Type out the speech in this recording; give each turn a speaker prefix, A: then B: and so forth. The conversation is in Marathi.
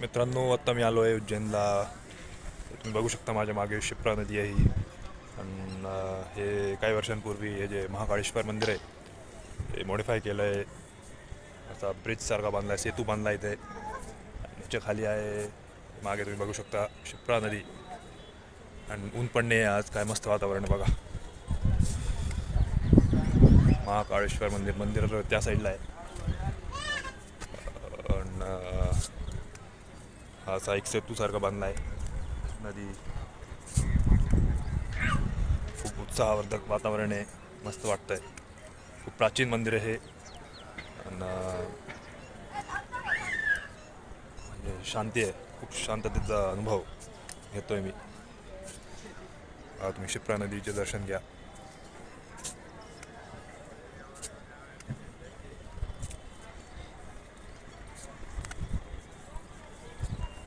A: मित्रांनो, आता मी आलो आहे उज्जैनला. तुम्ही बघू शकता माझ्या मागे शिप्रा नदी आहे ही. आणि हे काही वर्षांपूर्वी हे जे महाकाळेश्वर मंदिर आहे ते मॉडिफाय केलं आहे. असा ब्रिजसारखा बांधला आहे, सेतू बांधला आहे इथे. ह्याच्या खाली आहे, मागे तुम्ही बघू शकता शिप्रा नदी. आणि ऊन पडणे आज, काय मस्त वातावरण आहे बघा. महाकाळेश्वर मंदिर त्या साईडला आहे. असा एक सेतूसारखा बांधला आहे. नदी खूप उत्साहवर्धक वातावरण आहे, मस्त वाटतंय. खूप प्राचीन मंदिर आहे हे. आणि म्हणजे शांती आहे, खूप शांततेचा अनुभव घेतोय मी. तुम्ही शिप्रा नदीचे दर्शन घ्या.